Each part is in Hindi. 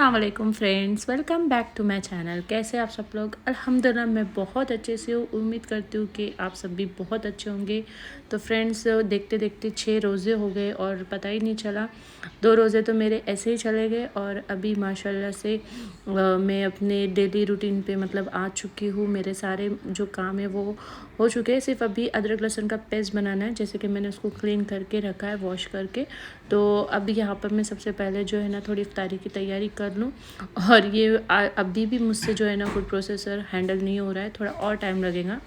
अस्सलाम वालेकुम friends, welcome back to my channel. कैसे आप सब लोग? अल्हम्दुलिल्लाह मैं बहुत अच्छे से हूँ। उम्मीद करती हूँ कि आप सब भी बहुत अच्छे होंगे। तो फ्रेंड्स, देखते देखते 6 रोज़े हो गए और पता ही नहीं चला। 2 रोज़े तो मेरे ऐसे ही चले गए और अभी माशाल्लाह से मैं अपने डेली रूटीन पे मतलब आ चुकी हूँ। मेरे सारे जो काम है वो हो चुके हैं। सिर्फ अभी अदरक लहसुन का पेस्ट बनाना है, जैसे कि मैंने उसको क्लीन करके रखा है, वॉश करके। तो अब यहाँ पर मैं सबसे पहले जो है ना थोड़ी इफ्तारी की तैयारी कर लूँ। और ये अभी भी मुझसे जो है ना फूड प्रोसेसर हैंडल नहीं हो रहा है, थोड़ा और टाइम लगेगा।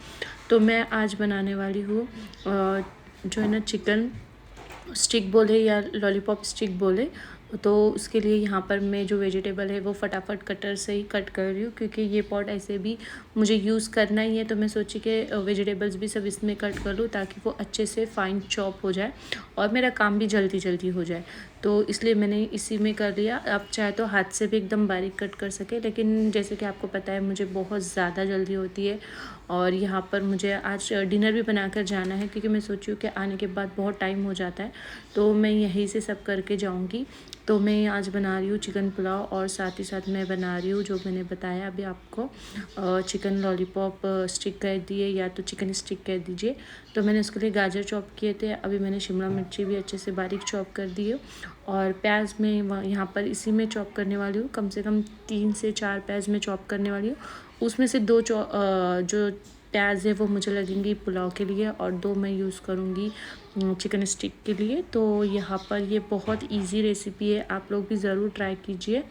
तो मैं आज बनाने वाली हूँ जो है ना चिकन स्टिक बोले या लॉलीपॉप स्टिक बोले। तो उसके लिए यहाँ पर मैं जो वेजिटेबल है वो फटाफट कटर से ही कट कर रही हूँ, क्योंकि ये पॉट ऐसे भी मुझे यूज़ करना ही है। तो मैं सोची कि वेजिटेबल्स भी सब इसमें कट कर लूँ ताकि वो अच्छे से फाइन चॉप हो जाए और मेरा काम भी जल्दी जल्दी हो जाए। तो इसलिए मैंने इसी में कर लिया। आप चाहे तो हाथ से भी एकदम बारीक कट कर सके, लेकिन जैसे कि आपको पता है मुझे बहुत ज़्यादा जल्दी होती है और यहाँ पर मुझे आज डिनर भी बनाकर जाना है, क्योंकि मैं सोची हूँ कि आने के बाद बहुत टाइम हो जाता है, तो मैं यहीं से सब करके जाऊँगी। तो मैं आज बना रही हूँ चिकन पुलाव और साथ ही साथ मैं बना रही हूँ जो मैंने बताया अभी आपको, चिकन लॉलीपॉप स्टिक कह दिए या तो चिकन स्टिक कह दीजिए। तो मैंने उसके लिए गाजर चॉप किए थे। अभी मैंने शिमला मिर्ची भी अच्छे से बारीक चॉप कर दी है और प्याज में यहाँ पर इसी में चॉप करने वाली हूँ। कम से कम 3 से 4 प्याज में चॉप करने वाली हूँ। उसमें से 2 जो प्याज है वो मुझे लगेंगी पुलाव के लिए और 2 मैं यूज़ करूँगी चिकन स्टिक के लिए। तो यहाँ पर ये बहुत इजी रेसिपी है, आप लोग भी ज़रूर ट्राई कीजिए।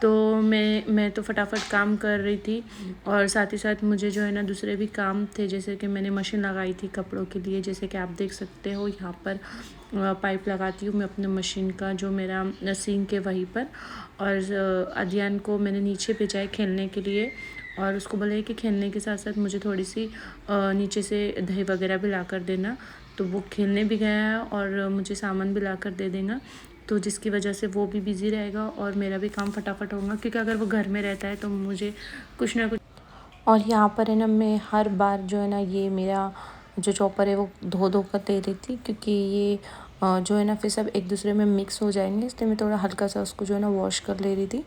तो मैं तो फटाफट काम कर रही थी और साथ ही साथ मुझे जो है ना दूसरे भी काम थे, जैसे कि मैंने मशीन लगाई थी कपड़ों के लिए। जैसे कि आप देख सकते हो यहाँ पर पाइप लगाती हूँ मैं अपने मशीन का, जो मेरा सिंक है वहीं पर। और अदियान को मैंने नीचे भेजा है खेलने के लिए और उसको बोले कि खेलने के साथ साथ मुझे थोड़ी सी नीचे से दही वगैरह भी ला कर देना। तो वो खेलने भी गया है और मुझे सामान भी ला कर दे देगा, तो जिसकी वजह से वो भी बिज़ी रहेगा और मेरा भी काम फटाफट होगा, क्योंकि अगर वो घर में रहता है तो मुझे कुछ ना कुछ। और यहाँ पर है ना मैं हर बार जो है ना ये मेरा जो चॉपर है वो धो धो कर दे रही थी, क्योंकि ये जो है ना फिर सब एक दूसरे में मिक्स हो जाएंगे, इसलिए मैं थोड़ा हल्का सा उसको जो है ना वॉश कर ले रही थी।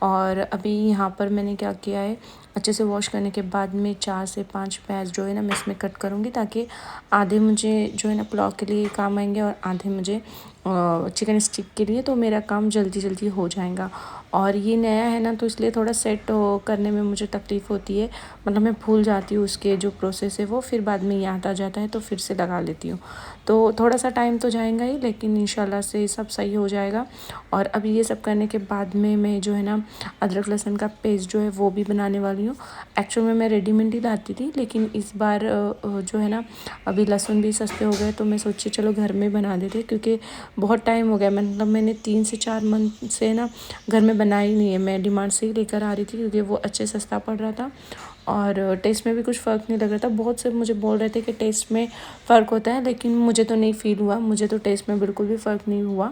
और अभी यहाँ पर मैंने क्या किया है, अच्छे से वॉश करने के बाद में 4 से 5 प्याज जो है ना मैं इसमें कट करूँगी, ताकि आधे मुझे जो है ना पुलाव के लिए काम आएंगे और आधे मुझे चिकन स्टिक के लिए। तो मेरा काम जल्दी जल्दी हो जाएगा। और ये नया है ना तो इसलिए थोड़ा सेट करने में मुझे तकलीफ़ होती है, मतलब मैं भूल जाती हूँ उसके जो प्रोसेस है वो, फिर बाद में याद आ जाता है तो फिर से लगा लेती हूँ। तो थोड़ा सा टाइम तो जाएगा ही, लेकिन इंशाल्लाह से सब सही हो जाएगा। और अभी ये सब करने के बाद में मैं जो है ना अदरक लहसुन का पेस्ट जो है वो भी बनाने वाली हूँ। एक्चुअल में मैं रेडीमेड ही लाती थी, लेकिन इस बार जो है ना अभी लहसुन भी सस्ते हो गए, तो मैं सोची चलो घर में बना देते, क्योंकि बहुत टाइम हो गया, मतलब मैंने 3 से 4 मंथ से ना घर में बनाया ही नहीं है। मैं डिमांड से ही लेकर आ रही थी, क्योंकि वो अच्छे सस्ता पड़ रहा था और टेस्ट में भी कुछ फ़र्क नहीं लग रहा था। बहुत से मुझे बोल रहे थे कि टेस्ट में फ़र्क होता है, लेकिन मुझे तो नहीं फ़ील हुआ, मुझे तो टेस्ट में बिल्कुल भी फ़र्क नहीं हुआ।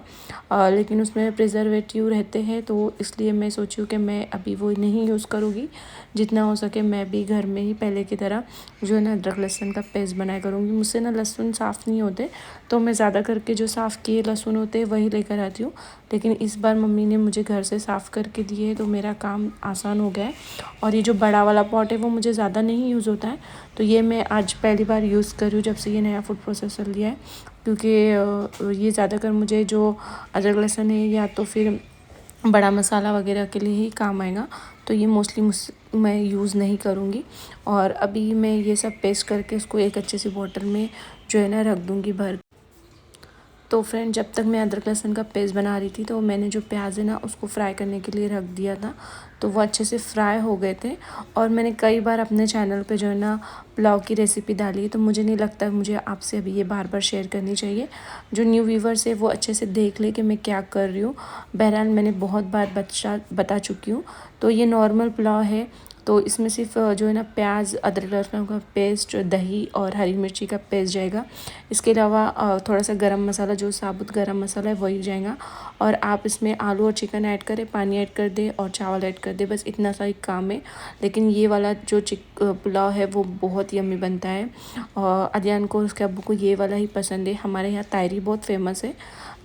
लेकिन उसमें प्रिजर्वेटिव रहते हैं, तो इसलिए मैं सोची हूँ कि मैं अभी वो नहीं यूज़ करूँगी। जितना हो सके मैं भी घर में ही पहले की तरह जो है ना अदरक लहसुन का पेस्ट बनाया करूँगी। मुझसे ना लहसुन साफ़ नहीं होते, तो मैं ज़्यादा करके जो साफ़ किए लहसुन होते हैं वही लेकर आती हूँ। लेकिन इस बार मम्मी ने मुझे घर से साफ़ करके दिए, तो मेरा काम आसान हो गया है। और ये जो बड़ा वाला पॉट है वो मुझे ज़्यादा नहीं यूज़ होता है, तो ये मैं आज पहली बार यूज़ कर रही हूँ जब से ये नया फूड प्रोसेसर लिया है। क्योंकि ये ज़्यादातर मुझे जो अदरक लहसुन है या तो फिर बड़ा मसाला वगैरह के लिए ही काम आएगा, तो ये मोस्टली मैं यूज़ नहीं करूँगी। और अभी मैं ये सब पेस्ट करके उसको एक अच्छे से बॉटल में जो है ना रख दूँगी भर। तो फ्रेंड, जब तक मैं अदरक लहसुन का पेस्ट बना रही थी तो मैंने जो प्याज है ना उसको फ्राई करने के लिए रख दिया था, तो वो अच्छे से फ्राई हो गए थे। और मैंने कई बार अपने चैनल पे जो है ना पुलाव की रेसिपी डाली है, तो मुझे नहीं लगता मुझे आपसे अभी ये बार बार शेयर करनी चाहिए। जो न्यू व्यूवर्स है वो अच्छे से देख ले कि मैं क्या कर रही हूँ। बहरहाल मैंने बहुत बार बता चुकी हूँ। तो ये नॉर्मल पुलाव है, तो इसमें सिर्फ जो है ना प्याज, अदरक लहसुन का पेस्ट, दही और हरी मिर्ची का पेस्ट जाएगा। इसके अलावा थोड़ा सा गरम मसाला, जो साबुत गरम मसाला है वही जाएगा। और आप इसमें आलू और चिकन ऐड करें, पानी ऐड कर दे और चावल ऐड कर दे, बस इतना सा ही काम है। लेकिन ये वाला जो पुलाव है वो बहुत यम्मी बनता है और अदियान को, उसके अब्बू को ये वाला ही पसंद है। हमारे यहाँ तायरी बहुत फेमस है,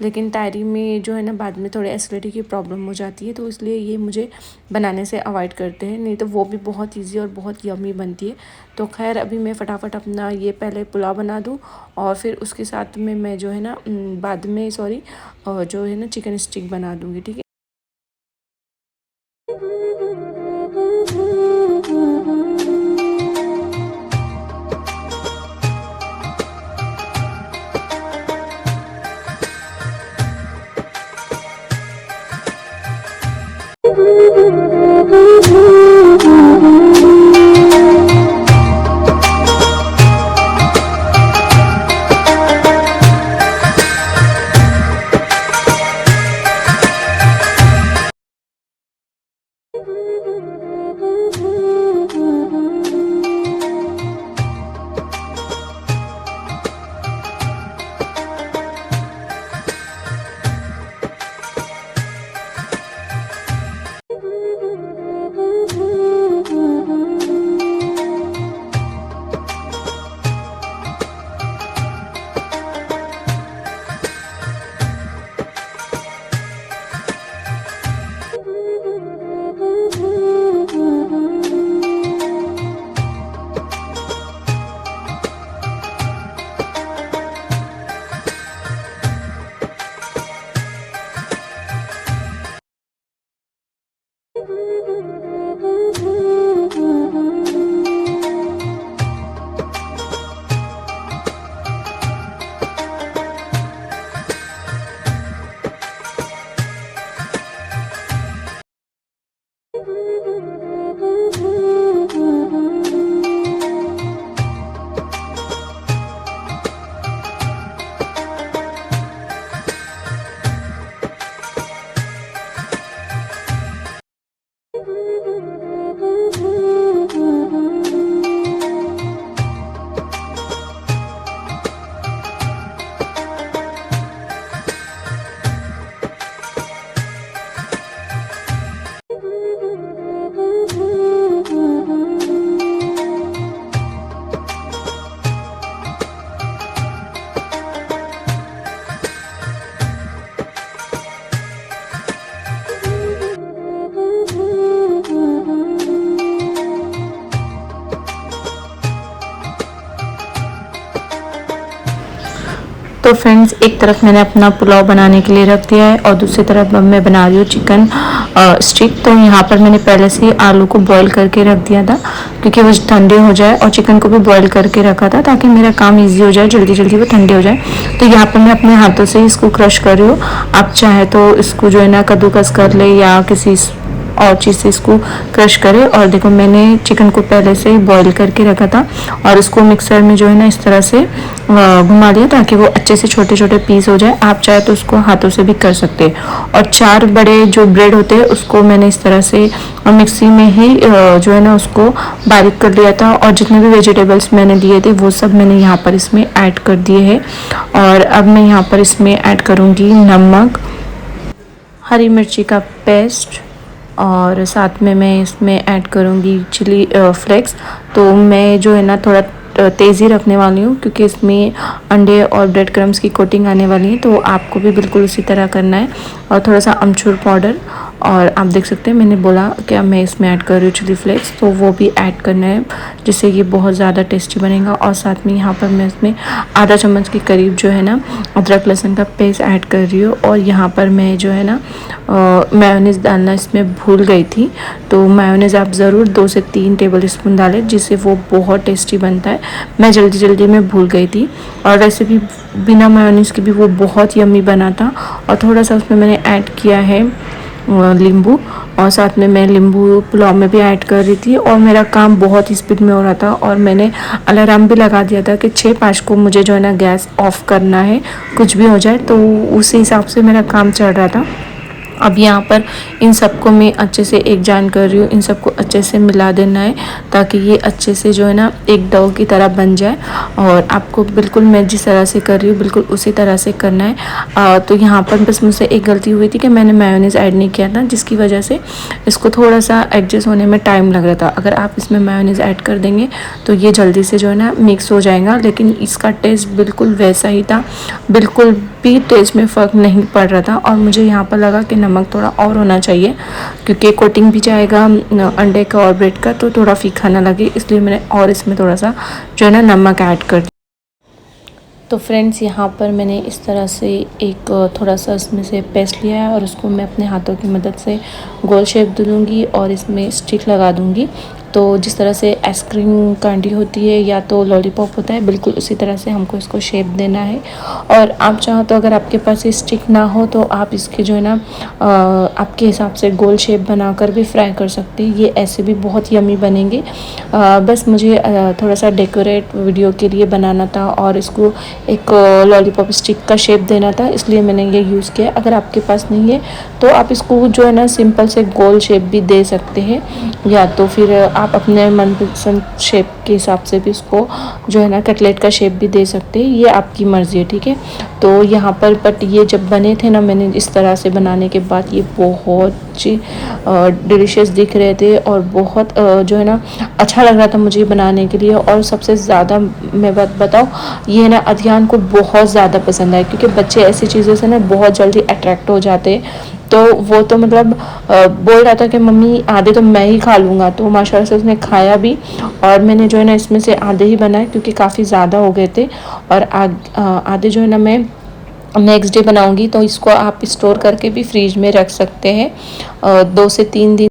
लेकिन ताहरी में जो है ना बाद में थोड़े एसिडिटी की प्रॉब्लम हो जाती है, तो इसलिए ये मुझे बनाने से अवॉइड करते हैं, नहीं तो वो भी बहुत ईजी और बहुत यम्मी बनती है। तो खैर अभी मैं फटाफट अपना ये पहले पुलाव बना दूँ और फिर उसके साथ में मैं जो है ना बाद में जो है ना चिकन स्टिक बना दूँगी, ठीक है। तो फ्रेंड्स एक तरफ मैंने अपना पुलाव बनाने के लिए रख दिया है और दूसरी तरफ अब मैं बना रही हूँ चिकन स्टिक। तो यहाँ पर मैंने पहले से आलू को बॉईल करके रख दिया था क्योंकि वो ठंडे हो जाए, और चिकन को भी बॉईल करके रखा था ताकि मेरा काम इजी हो जाए, जल्दी जल्दी वो ठंडे हो जाए। तो यहाँ पर मैं अपने हाथों से इसको क्रश कर रही हूँ। आप चाहे तो इसको जो है ना कद्दूकस कर ले या किसी और चीज़ से इसको क्रश करें। और देखो मैंने चिकन को पहले से ही बॉईल करके रखा था और उसको मिक्सर में जो है ना इस तरह से घुमा दिया ताकि वो अच्छे से छोटे छोटे पीस हो जाए। आप चाहे तो उसको हाथों से भी कर सकते हैं। और 4 बड़े जो ब्रेड होते हैं उसको मैंने इस तरह से मिक्सी में ही जो है ना उसको बारीक कर लिया था, और जितने भी वेजिटेबल्स मैंने लिए थे वो सब मैंने यहाँ पर इसमें ऐड कर दिए हैं। और अब मैं यहाँ पर इसमें ऐड करूँगी नमक, हरी मिर्ची का पेस्ट, और साथ में मैं इसमें ऐड करूँगी चिली फ्लेक्स। तो मैं जो है ना थोड़ा तेज़ी रखने वाली हूँ क्योंकि इसमें अंडे और ब्रेड क्रम्स की कोटिंग आने वाली है, तो आपको भी बिल्कुल उसी तरह करना है। और थोड़ा सा अमचूर पाउडर, और आप देख सकते हैं मैंने बोला कि मैं इसमें ऐड कर रही हूँ चिली फ्लेक्स, तो वो भी ऐड करना है जिससे ये बहुत ज़्यादा टेस्टी बनेगा। और साथ में यहाँ पर मैं इसमें आधा चम्मच के करीब जो है ना अदरक लहसुन का पेस्ट ऐड कर रही हूँ। और यहाँ पर मैं जो है ना मेयोनीज़ डालना इसमें भूल गई थी, तो मेयोनीज़ आप ज़रूर 2 से 3 टेबल स्पून डालें जिससे वो बहुत टेस्टी बनता है। मैं जल्दी जल्दी में भूल गई थी, और वैसे भी बिना मेयोनीज़ के भी वो बहुत यम्मी बना था। और थोड़ा सा उसमें मैंने ऐड किया है नींबू, और साथ में मैं नींबू पुलाव में भी ऐड कर रही थी। और मेरा काम बहुत ही स्पीड में हो रहा था, और मैंने अलार्म भी लगा दिया था कि 6:05 को मुझे जो है ना गैस ऑफ करना है, कुछ भी हो जाए। तो उसी हिसाब से मेरा काम चल रहा था। अब यहाँ पर इन सबको मैं अच्छे से एक जान कर रही हूँ, इन सबको अच्छे से मिला देना है ताकि ये अच्छे से जो है ना एक डो की तरह बन जाए। और आपको बिल्कुल मैं जिस तरह से कर रही हूँ बिल्कुल उसी तरह से करना है। तो यहाँ पर बस मुझसे एक गलती हुई थी कि मैंने मेयोनीज़ ऐड नहीं किया था, जिसकी वजह से इसको थोड़ा सा एडजस्ट होने में टाइम लग रहा था। अगर आप इसमें मेयोनीज़ ऐड कर देंगे तो ये जल्दी से जो है ना मिक्स हो जाएगा, लेकिन इसका टेस्ट बिल्कुल वैसा ही था, बिल्कुल भी टेस्ट में फ़र्क नहीं पड़ रहा था। और मुझे यहाँ पर लगा कि नमक थोड़ा और होना चाहिए क्योंकि कोटिंग भी जाएगा अंडे का और ब्रेड का, तो थोड़ा फीका ना लगे, इसलिए मैंने और इसमें थोड़ा सा जो है ना नमक ऐड कर दिया। तो फ्रेंड्स यहाँ पर मैंने इस तरह से एक थोड़ा सा इसमें से पेस्ट लिया है और उसको मैं अपने हाथों की मदद से गोल शेप दे दूँगी और इसमें स्टिक लगा दूँगी। तो जिस तरह से आइसक्रीम कैंडी होती है या तो लॉलीपॉप होता है, बिल्कुल उसी तरह से हमको इसको शेप देना है। और आप चाहो तो अगर आपके पास ये स्टिक ना हो तो आप इसके जो है ना आपके हिसाब से गोल शेप बनाकर भी फ्राई कर सकते हैं। ये ऐसे भी बहुत यमी बनेंगे। बस मुझे थोड़ा सा डेकोरेट वीडियो के लिए बनाना था और इसको एक लॉलीपॉप स्टिक का शेप देना था, इसलिए मैंने ये यूज़ किया। अगर आपके पास नहीं है तो आप इसको जो है ना सिंपल से गोल शेप भी दे सकते हैं, या तो फिर आप अपने मनपसंद शेप के हिसाब से भी इसको जो है ना कटलेट का शेप भी दे सकते हैं, ये आपकी मर्ज़ी है, ठीक है। तो यहाँ पर बट ये जब बने थे ना, मैंने इस तरह से बनाने के बाद ये बहुत डिलीशियस दिख रहे थे और बहुत जो है ना अच्छा लग रहा था मुझे बनाने के लिए। और सबसे ज़्यादा मैं बात बताऊँ, ये ना अध्ययन को बहुत ज़्यादा पसंद है क्योंकि बच्चे ऐसी चीज़ों से ना बहुत जल्दी अट्रैक्ट हो जाते हैं। तो वो तो मतलब बोल रहा था कि मम्मी आधे तो मैं ही खा लूँगा, तो माशाल्लाह से उसने खाया भी। और मैंने जो है ना इसमें से आधे ही बनाए क्योंकि काफ़ी ज़्यादा हो गए थे, और आधे जो है ना मैं नेक्स्ट डे बनाऊँगी। तो इसको आप स्टोर करके भी फ्रीज में रख सकते हैं 2 से 3 दिन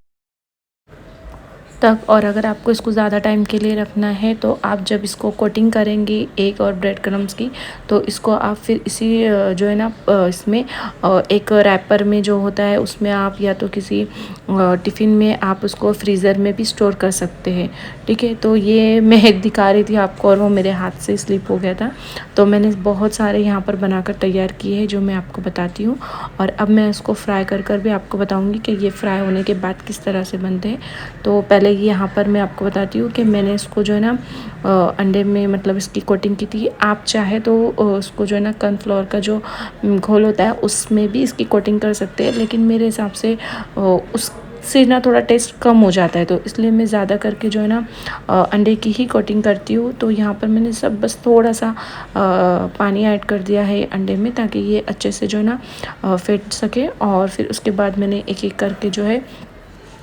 तक। और अगर आपको इसको ज़्यादा टाइम के लिए रखना है तो आप जब इसको कोटिंग करेंगे एग और ब्रेड क्रम्स की, तो इसको आप फिर इसी जो है ना इसमें एक रैपर में जो होता है उसमें आप या तो किसी टिफ़िन में आप उसको फ्रीज़र में भी स्टोर कर सकते हैं, ठीक है। तो ये मैं एक दिखा रही थी आपको और वो मेरे हाथ से स्लिप हो गया था, तो मैंने बहुत सारे यहाँ पर बनाकर तैयार किए हैं जो मैं आपको बताती हूँ। और अब मैं इसको फ्राई कर भी आपको बताऊँगी कि ये फ्राई होने के बाद किस तरह से बनते हैं। तो पहले यहाँ पर मैं आपको बताती हूँ कि मैंने इसको जो है ना अंडे में मतलब इसकी कोटिंग की थी। आप चाहे तो उसको जो है ना कॉर्नफ्लोर का जो घोल होता है उसमें भी इसकी कोटिंग कर सकते हैं, लेकिन मेरे हिसाब से उससे ना थोड़ा टेस्ट कम हो जाता है, तो इसलिए मैं ज़्यादा करके जो है ना अंडे की ही कोटिंग करती हूँ। तो यहाँ पर मैंने सब बस थोड़ा सा पानी ऐड कर दिया है अंडे में ताकि ये अच्छे से जो है ना फेंट सके। और फिर उसके बाद मैंने एक एक करके जो है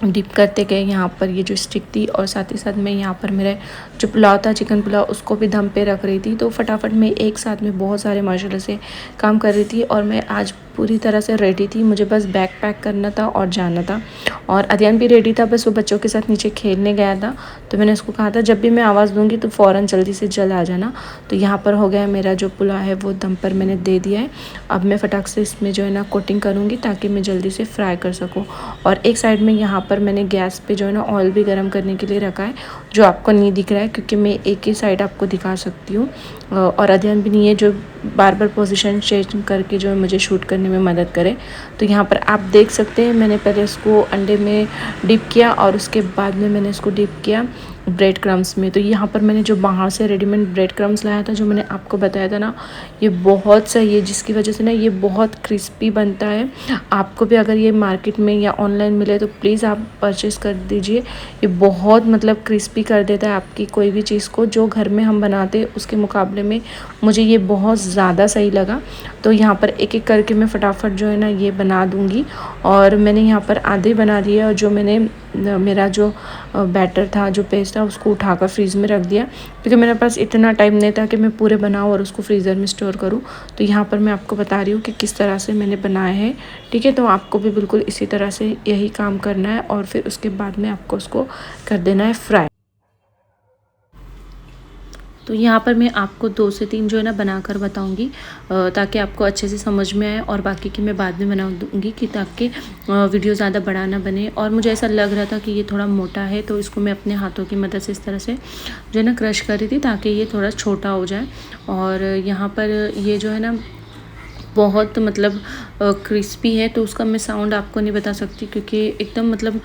डिप करते गए यहाँ पर ये जो स्टिक थी, और साथ ही साथ मैं यहाँ पर मेरा जो पुलाव था चिकन पुलाव उसको भी दम पे रख रही थी। तो फटाफट मैं एक साथ में बहुत सारे माशाल्लाह से काम कर रही थी और मैं आज पूरी तरह से रेडी थी। मुझे बस बैग पैक करना था और जाना था, और अध्ययन भी रेडी था, बस वो बच्चों के साथ नीचे खेलने गया था। तो मैंने उसको कहा था जब भी मैं आवाज़ दूँगी तो फ़ौरन जल्दी से जल आ जाना। तो यहाँ पर हो गया मेरा जो पुलाव है वो दम पर मैंने दे दिया है। अब मैं फटाक से इसमें जो है ना कोटिंग करूँगी ताकि मैं जल्दी से फ्राई कर सकूँ। और एक साइड में यहाँ पर मैंने गैस पे जो है ना ऑयल भी गर्म करने के लिए रखा है, जो आपको नहीं दिख रहा है क्योंकि मैं एक ही साइड आपको दिखा सकती हूँ। और अध्ययन भी नहीं है जो बार बार पोजीशन चेंज करके जो है मुझे शूट करने में मदद करे। तो यहाँ पर आप देख सकते हैं मैंने पहले इसको अंडे में डिप किया और उसके बाद में मैंने इसको डिप किया ब्रेड क्रम्स में। तो यहाँ पर मैंने जो बाहर से रेडीमेड ब्रेड क्रम्स लाया था, जो मैंने आपको बताया था ना, ये बहुत सही है, जिसकी वजह से ना ये बहुत क्रिस्पी बनता है। आपको भी अगर ये मार्केट में या ऑनलाइन मिले तो प्लीज़ आप परचेज़ कर दीजिए। ये बहुत मतलब क्रिस्पी कर देता है आपकी कोई भी चीज़ को, जो घर में हम बनाते उसके मुकाबले में मुझे ये बहुत ज़्यादा सही लगा। तो यहाँ पर एक एक करके मैं फटाफट जो है ना ये बना दूँगी। और मैंने यहाँ पर आधे बना दिए और जो मैंने मेरा जो बैटर था, जो पेस्ट था, उसको उठाकर फ्रीज़ में रख दिया क्योंकि मेरे पास इतना टाइम नहीं था कि मैं पूरे बनाऊँ और उसको फ्रीज़र में स्टोर करूँ। तो यहाँ पर मैं आपको बता रही हूँ कि किस तरह से मैंने बनाया है, ठीक है। तो आपको भी बिल्कुल इसी तरह से यही काम करना है और फिर उसके बाद में आपको उसको कर देना है फ्राई। तो यहाँ पर मैं आपको 2 से 3 जो है ना बनाकर बताऊँगी ताकि आपको अच्छे से समझ में आए, और बाकी की मैं बाद में बना दूँगी कि ताकि वीडियो ज़्यादा बड़ा ना बने। और मुझे ऐसा लग रहा था कि ये थोड़ा मोटा है, तो इसको मैं अपने हाथों की मदद से इस तरह से जो है ना क्रश कर रही थी ताकि ये थोड़ा छोटा हो जाए। और यहाँ पर ये जो है ना बहुत मतलब क्रिस्पी है, तो उसका मैं साउंड आपको नहीं बता सकती क्योंकि एकदम मतलब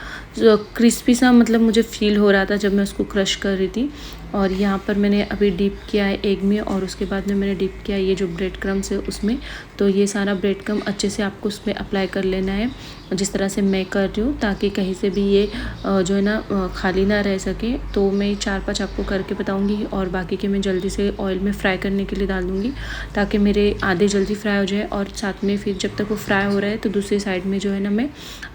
क्रिस्पी सा मतलब मुझे फ़ील हो रहा था जब मैं उसको क्रश कर रही थी। और यहाँ पर मैंने अभी डिप किया है एग में, और उसके बाद में मैंने डिप किया है ये जो ब्रेड क्रम्स है उसमें। तो ये सारा ब्रेड क्रम्ब अच्छे से आपको उसमें अप्लाई कर लेना है, जिस तरह से मैं कर रही हूँ, ताकि कहीं से भी ये जो है ना खाली ना रह सके। तो मैं 4-5 आपको करके बताऊँगी, और बाकी के मैं जल्दी से ऑयल में फ्राई करने के लिए डाल दूँगी, ताकि मेरे आधे जल्दी फ्राई हो जाए। और साथ में फिर जब तक वो फ्राई हो रहा है तो दूसरी साइड में जो है ना मैं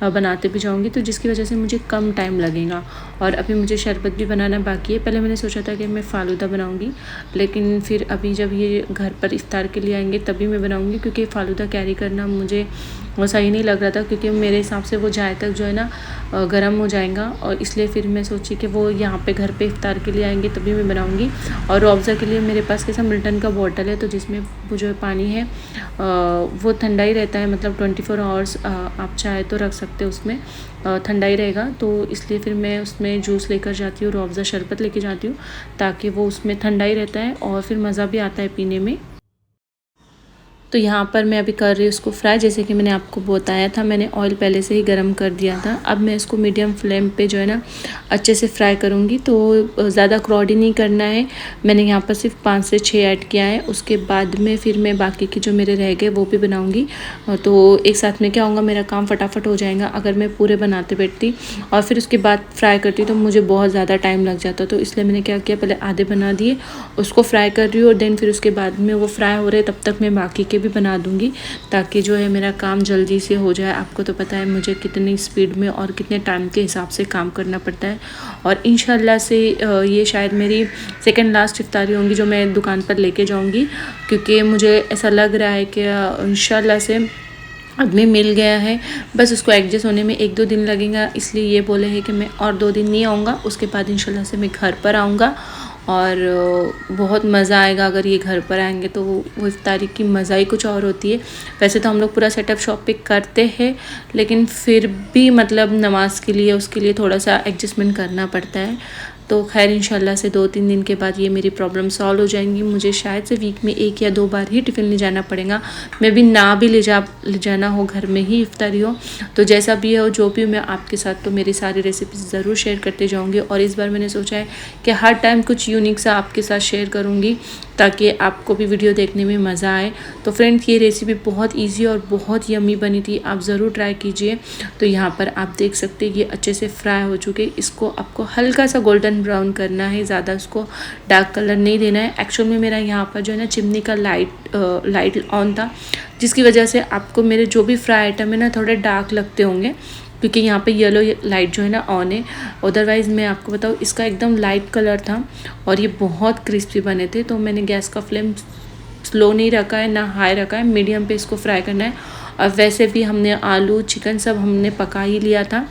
बनाते भी जाऊँगी, तो जिसकी वजह से मुझे कम टाइम लगेगा। और अभी मुझे शरबत भी बनाना बाकी है। पहले मैंने सोचा था कि मैं फ़ालूदा बनाऊँगी, लेकिन फिर अभी जब ये घर पर इफ्तार के लिए आएंगे तभी मैं बनाऊँगी, क्योंकि फ़ालूदा कैरी करना मुझे वो सही नहीं लग रहा था, क्योंकि मेरे हिसाब से वो जाए तक जो है ना गर्म हो जाएगा। और इसलिए फिर मैं सोची कि वो यहाँ पे घर पे इफ्तार के लिए आएंगे तभी मैं बनाऊँगी। और रूअफ़ज़ा के लिए मेरे पास कैसा मिल्टन का बॉटल है, तो जिसमें वो जो पानी है वो ठंडा ही रहता है, मतलब 24 आवर्स आप चाहे तो रख सकते हो उसमें, ठंडा ही रहेगा। तो इसलिए फिर मैं उसमें जूस लेकर जाती हूँ, रूअफ़ज़ा शरबत लेके जाती हूँ, ताकि वो उसमें ठंडा ही रहता है और फिर मज़ा भी आता है पीने में। तो यहाँ पर मैं अभी कर रही हूँ उसको फ्राई। जैसे कि मैंने आपको बताया था, मैंने ऑयल पहले से ही गरम कर दिया था। अब मैं इसको मीडियम फ्लेम पे जो है ना अच्छे से फ्राई करूँगी। तो ज़्यादा क्रॉडी नहीं करना है। मैंने यहाँ पर सिर्फ 5 से 6 ऐड किया है। उसके बाद में फिर मैं बाकी के जो मेरे रह गए वो भी बनाऊँगी। तो एक साथ में क्या होगा, मेरा काम फटाफट हो जाएगा। अगर मैं पूरे बनाते बैठती और फिर उसके बाद फ्राई करती तो मुझे बहुत ज़्यादा टाइम लग जाता। तो इसलिए मैंने क्या किया, पहले आधे बना दिए, उसको फ्राई कर रही हूँ, और देन फिर उसके बाद में वो फ्राई हो रहे तब तक मैं बाकी के भी बना दूँगी, ताकि जो है मेरा काम जल्दी से हो जाए। आपको तो पता है मुझे कितनी स्पीड में और कितने टाइम के हिसाब से काम करना पड़ता है। और इंशाल्लाह से ये शायद मेरी सेकंड लास्ट इफ्तारी होंगी जो मैं दुकान पर लेके जाऊँगी, क्योंकि मुझे ऐसा लग रहा है कि इंशाल्लाह से आदमी मिल गया है। बस उसको एडजस्ट होने में 1-2 दिन लगेगा, इसलिए ये बोले हैं कि मैं और 2 दिन नहीं आऊँगा, उसके बाद इंशाल्लाह से मैं घर पर आऊँगा। और बहुत मज़ा आएगा अगर ये घर पर आएंगे, तो वो इफ्तारी की मज़ा ही कुछ और होती है। वैसे तो हम लोग पूरा सेटअप शॉप पे करते हैं, लेकिन फिर भी मतलब नमाज के लिए उसके लिए थोड़ा सा एडजस्टमेंट करना पड़ता है। तो खैर इंशाल्लाह से 2-3 दिन के बाद ये मेरी प्रॉब्लम सॉल्व हो जाएंगी। मुझे शायद से वीक में 1 या 2 बार ही टिफ़िन ले जाना पड़ेगा। मैं भी ना भी ले जाना हो, घर में ही इफ्तारी हो, तो जैसा भी हो जो भी, मैं आपके साथ तो मेरी सारी रेसिपीज़ ज़रूर शेयर करते जाऊँगी। और इस बार मैंने सोचा है कि हर टाइम कुछ यूनिक सा आपके साथ शेयर करूँगी, ताकि आपको भी वीडियो देखने में मज़ा आए। तो फ्रेंड्स, ये रेसिपी बहुत ईजी और बहुत यम्मी बनी थी, आप ज़रूर ट्राई कीजिए। तो यहाँ पर आप देख सकते हैं ये अच्छे से फ्राई हो चुके। इसको आपको हल्का सा गोल्डन ब्राउन करना है, ज़्यादा उसको डार्क कलर नहीं देना है। एक्चुअल में मेरा यहाँ पर जो है ना चिमनी का लाइट ऑन था, जिसकी वजह से आपको मेरे जो भी फ्राई आइटम है ना थोड़े डार्क लगते होंगे, क्योंकि यहाँ पे येलो लाइट जो है ना ऑन है। अदरवाइज़ मैं आपको बताऊँ, इसका एकदम लाइट कलर था और ये बहुत क्रिस्पी बने थे। तो मैंने गैस का फ्लेम स्लो नहीं रखा है, ना हाई रखा है, मीडियम पे इसको फ्राई करना है। और वैसे भी हमने आलू चिकन सब हमने पका ही लिया था,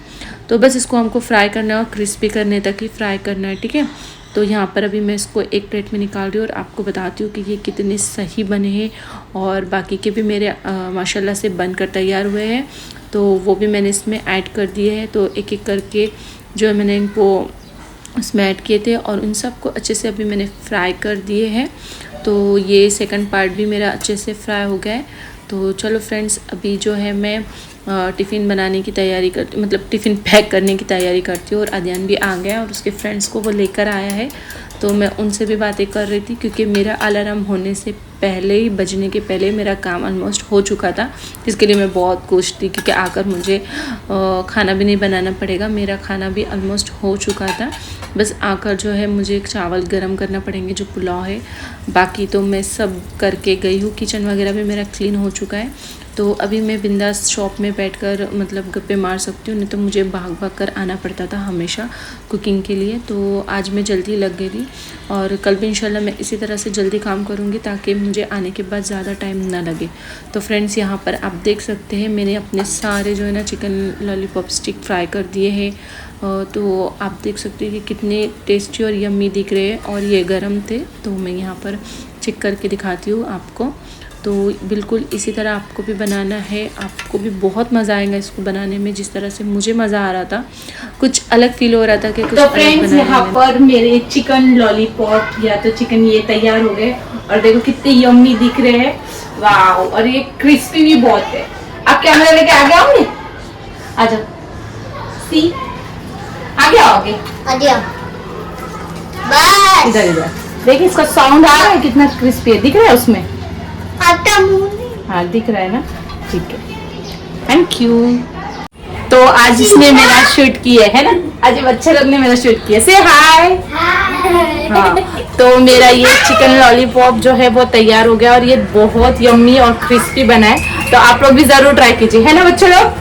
तो बस इसको हमको फ्राई करना है और क्रिस्पी करने तक ही फ्राई करना है, ठीक है। तो यहाँ पर अभी मैं इसको एक प्लेट में निकाल रही हूँ और आपको बताती हूँ कि ये कितने सही बने हैं। और बाकी के भी मेरे माशाल्लाह से बनकर तैयार हुए हैं, तो वो भी मैंने इसमें ऐड कर दिए हैं। तो एक एक करके जो है मैंने इनको उसमें ऐड किए थे, और उन सबको अच्छे से अभी मैंने फ्राई कर दिए हैं। तो ये सेकंड पार्ट भी मेरा अच्छे से फ्राई हो गया है। तो चलो फ्रेंड्स, अभी जो है मैं टिफ़िन बनाने की तैयारी करती, मतलब टिफ़िन पैक करने की तैयारी करती हूँ। और अदयान भी आ गया और उसके फ्रेंड्स को वो लेकर आया है, तो मैं उनसे भी बातें कर रही थी, क्योंकि मेरा अलार्म होने से पहले ही, बजने के पहले मेरा काम ऑलमोस्ट हो चुका था, जिसके लिए मैं बहुत खुश थी, क्योंकि आकर मुझे खाना भी नहीं बनाना पड़ेगा। मेरा खाना भी ऑलमोस्ट हो चुका था, बस आकर जो है मुझे चावल गरम करना पड़ेंगे, जो पुलाव है। बाकी तो मैं सब करके गई हूँ, किचन वगैरह भी मेरा क्लीन हो चुका है। तो अभी मैं बिंदास शॉप में बैठकर मतलब गप्पे मार सकती हूँ, नहीं तो मुझे भाग भाग कर आना पड़ता था हमेशा कुकिंग के लिए। तो आज मैं जल्दी लग गई थी, और कल भी इंशाल्लाह मैं इसी तरह से जल्दी काम करूँगी, ताकि मुझे आने के बाद ज़्यादा टाइम ना लगे। तो फ्रेंड्स, यहाँ पर आप देख सकते हैं मैंने अपने सारे जो है ना चिकन लॉलीपॉप स्टिक फ्राई कर दिए हैं। तो आप देख सकते हैं कि कितने टेस्टी और यम्मी दिख रहे हैं, और ये गरम थे। तो मैं यहाँ पर चेक करके दिखाती हूँ आपको। तो बिल्कुल इसी तरह आपको भी बनाना है, आपको भी बहुत मज़ा आएगा इसको बनाने में, जिस तरह से मुझे मज़ा आ रहा था। कुछ अलग फील हो रहा था कि कुछ तो अलग फ्रेंड्स, बनाने यहाँ में। पर मेरे चिकन लॉलीपॉप या तो चिकन ये तैयार हो गए, और देखो कितने यम्मी दिख रहे हैं। वाओ, और ये क्रिस्पी भी बहुत है। आप कैमरा लेके आगे आओगे? आ जाओ। सी आगे आओगे? बस इधर इधर देखिए, इसका साउंड आ रहा है कितना क्रिस्पी है, दिख रहा है उसमें? आपका मुंह हाँ दिख रहा है ना, ठीक है, थैंक यू। तो आज इसने मेरा शूट किया है ना, आज ये बच्चे लोग ने मेरा शूट किया। से हाय। हाँ, तो मेरा ये चिकन लॉलीपॉप जो है वो तैयार हो गया और ये बहुत यम्मी और क्रिस्पी बना है, तो आप लोग भी जरूर ट्राई कीजिए, है ना बच्चे लोग?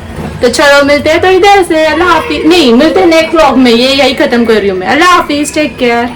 तो चलो मिलते हैं तो इधर से, अल्लाह हाफिज। नहीं, मिलते हैं नेक्स्ट व्लॉग में, ये यही खत्म कर रही हूँ मैं। अल्लाह हाफिज, टेक केयर।